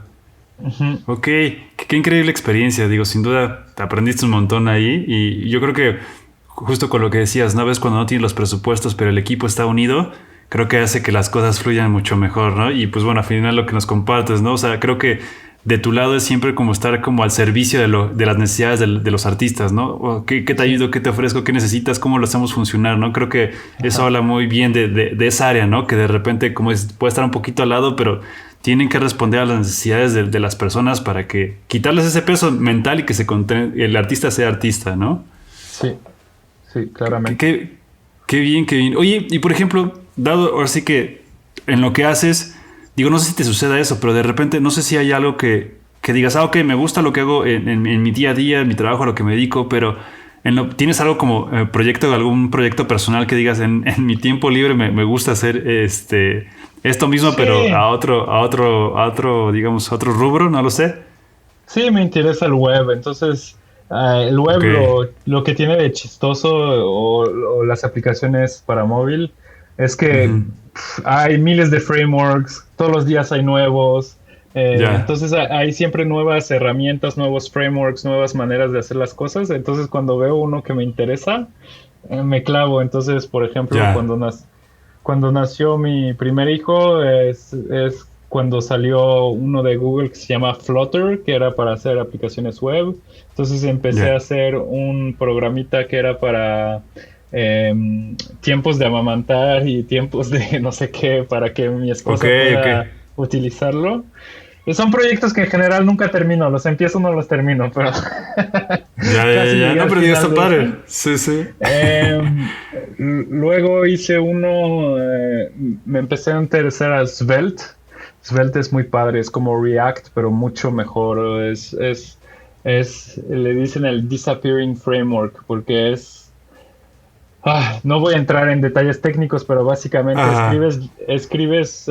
Ujú. Ok, qué increíble experiencia. Digo, sin duda te aprendiste un montón ahí y yo creo que justo con lo que decías, ¿no? Ves cuando no tienes los presupuestos, pero el equipo está unido, creo que hace que las cosas fluyan mucho mejor, ¿no? Y pues bueno, al final lo que nos compartes, ¿no? O sea, creo que de tu lado es siempre como estar como al servicio de las necesidades de los artistas, ¿no? O ¿qué te Sí, ayudo? ¿Qué te ofrezco? ¿Qué necesitas? ¿Cómo lo hacemos funcionar? ¿No? Creo que eso ajá, habla muy bien de esa área, ¿no? Que de repente como puede estar un poquito al lado, pero tienen que responder a las necesidades de las personas para que quitarles ese peso mental y que el artista sea artista, ¿no? Sí, sí, claramente. Qué bien, qué bien. Oye, y por ejemplo, dado ahora sí que en lo que haces, digo, no sé si te suceda eso, pero de repente no sé si hay algo que digas, ok, me gusta lo que hago en mi día a día, en mi trabajo, a lo que me dedico, pero ¿tienes algo como algún proyecto personal que digas, en mi tiempo libre me gusta hacer esto mismo, Sí. pero a otro, digamos, a otro rubro, no lo sé? Sí, me interesa el web. Entonces, el web Ok, lo que tiene de chistoso o las aplicaciones para móvil es que ujú, hay miles de frameworks, todos los días hay nuevos. ya, Entonces hay siempre nuevas herramientas, nuevos frameworks, nuevas maneras de hacer las cosas. Entonces cuando veo uno que me interesa, me clavo. Entonces, por ejemplo, ya, cuando nació mi primer hijo es cuando salió uno de Google que se llama Flutter, que era para hacer aplicaciones web. Entonces empecé a ya. hacer un programita que era para tiempos de amamantar y tiempos de no sé qué, para que mi Ok, esposa ok. pueda utilizarlo. Y son proyectos que en general nunca termino, los empiezo, no los termino, pero Ya, ya, casi ya. llegué No, al pero digo, final está de eso. padre. Sí, sí. Luego hice uno, me empecé a interesar a Svelte. Svelte es muy padre, es como React, pero mucho mejor. Le dicen el Disappearing Framework, porque no voy a entrar en detalles técnicos, pero básicamente Ajá. escribes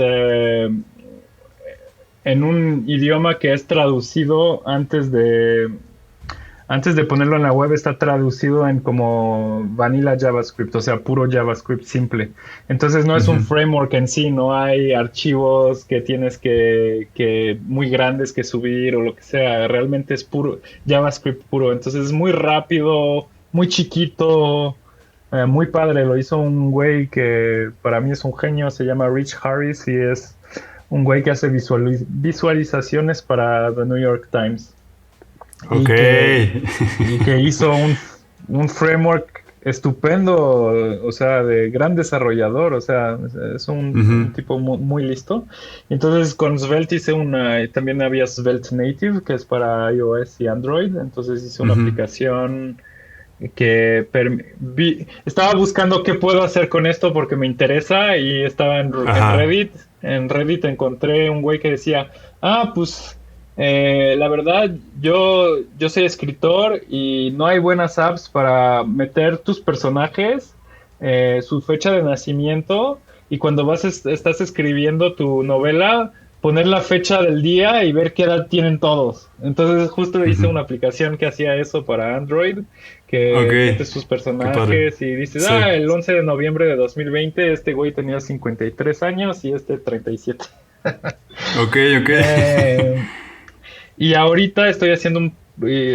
en un idioma que es traducido antes de ponerlo en la web está traducido en como vanilla JavaScript, o sea, puro JavaScript simple. Entonces no es un Ujú. framework en sí, no hay archivos que tienes que muy grandes que subir o lo que sea, realmente es puro JavaScript puro. Entonces es muy rápido, muy chiquito, muy padre. Lo hizo un güey que para mí es un genio, se llama Rich Harris y es un güey que hace visualizaciones para The New York Times Ok. y que hizo un framework estupendo, o sea, de gran desarrollador, o sea, es un Ujú. tipo muy listo. Entonces con Svelte también había Svelte Native, que es para iOS y Android, entonces hice una Ujú. aplicación estaba buscando qué puedo hacer con esto porque me interesa y estaba en Ajá. Reddit. En Reddit encontré un güey que decía, pues la verdad yo soy escritor y no hay buenas apps para meter tus personajes, su fecha de nacimiento y cuando estás escribiendo tu novela, poner la fecha del día y ver qué edad tienen todos. Entonces justo hice Ujú. una aplicación que hacía eso para Android, Ok. que metes tus Qué padre. personajes y dices, Sí. el 11 de noviembre de 2020 este güey tenía 53 años y este 37. Ok, ok. Eh, y ahorita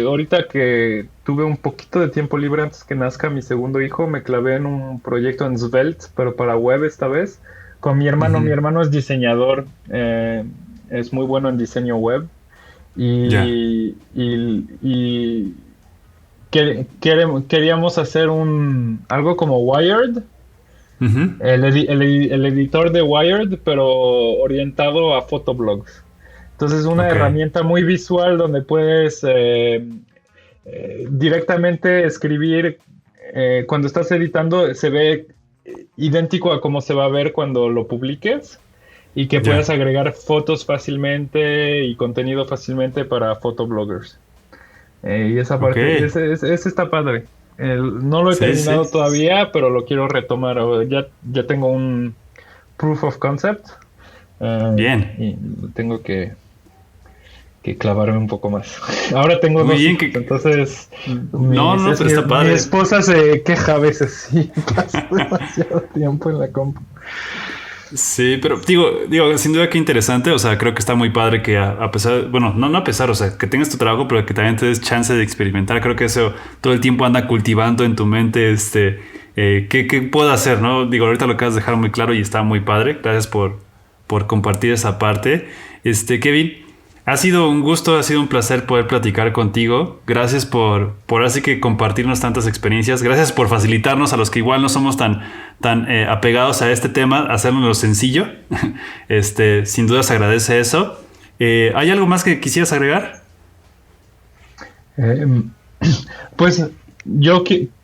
ahorita que tuve un poquito de tiempo libre antes que nazca mi segundo hijo, me clavé en un proyecto en Svelte, pero para web esta vez, con mi hermano. Mi Ujú. hermano es diseñador, es muy bueno en diseño web Ya. y queríamos hacer algo como Wired, Ujú. el editor de Wired, pero orientado a photoblogs. Entonces, una Ok. herramienta muy visual donde puedes directamente escribir. Cuando estás editando, se ve idéntico a cómo se va a ver cuando lo publiques y que puedas Ya. agregar fotos fácilmente y contenido fácilmente para photobloggers. Y esa Ok. parte, ese está padre. No lo he Sí, sí. terminado todavía, pero lo quiero retomar. Ya tengo un proof of concept Bien. y tengo que clavarme un poco más. Ahora tengo Muy dos bien. hijos, entonces No, no, pero está mi padre. esposa se queja a veces y paso demasiado tiempo en la compu. Sí, pero digo, sin duda que interesante, o sea, creo que está muy padre que a pesar, bueno, no a pesar, o sea, que tengas tu trabajo, pero que también te des chance de experimentar, creo que eso todo el tiempo anda cultivando en tu mente, qué puedo hacer, ¿no? Digo, ahorita lo acabas de dejar muy claro y está muy padre, gracias por compartir esa parte. Kevin, Ha sido un gusto, ha sido un placer poder platicar contigo. Gracias por así que compartirnos tantas experiencias. Gracias por facilitarnos a los que igual no somos tan apegados a este tema, hacerlo sencillo. Sin duda se agradece eso. ¿Hay algo más que quisieras agregar? Pues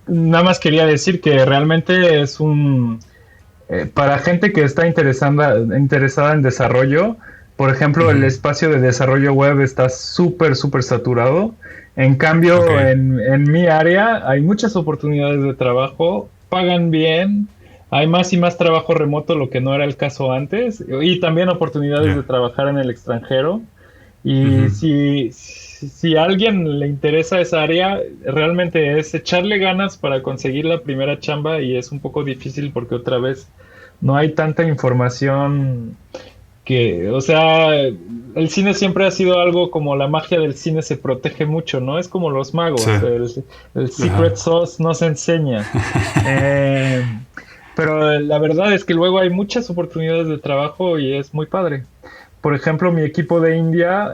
nada más quería decir que realmente es para gente que está interesada en desarrollo. Por ejemplo, el espacio de desarrollo web está súper saturado. En cambio, en mi área hay muchas oportunidades de trabajo, pagan bien, hay más y más trabajo remoto, lo que no era el caso antes, y también oportunidades de trabajar en el extranjero. Y si a alguien le interesa esa área, realmente es echarle ganas para conseguir la primera chamba, y es un poco difícil porque otra vez no hay tanta información. O sea, el cine siempre ha sido algo como la magia del cine se protege mucho, ¿no? Es como los magos, sí. El secret sauce no se enseña. Pero la verdad es que luego hay muchas oportunidades de trabajo y es muy padre. Por ejemplo, mi equipo de India,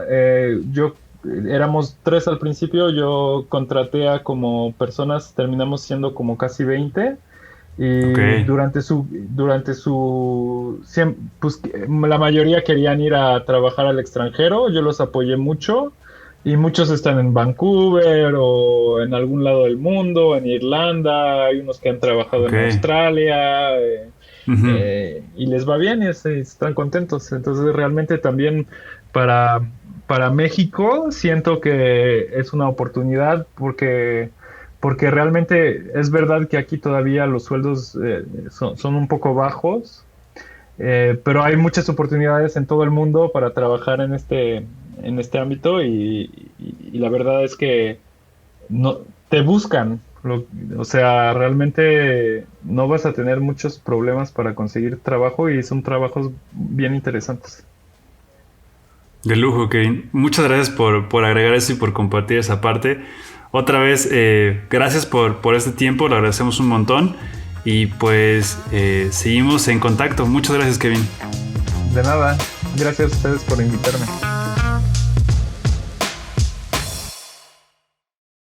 éramos 3 al principio, yo contraté a como personas, terminamos siendo como casi 20. Y durante su pues la mayoría querían ir a trabajar al extranjero, yo los apoyé mucho, y muchos están en Vancouver o en algún lado del mundo, en Irlanda, hay unos que han trabajado en Australia, y les va bien y están contentos. Entonces realmente también para México siento que es una oportunidad porque realmente es verdad que aquí todavía los sueldos son un poco bajos, pero hay muchas oportunidades en todo el mundo para trabajar en este ámbito, y la verdad es que no te buscan. O sea, realmente no vas a tener muchos problemas para conseguir trabajo, y son trabajos bien interesantes. De lujo, Kevin. Muchas gracias por agregar eso y por compartir esa parte. Otra vez, gracias por este tiempo, lo agradecemos un montón, y pues seguimos en contacto. Muchas gracias, Kevin. De nada, gracias a ustedes por invitarme.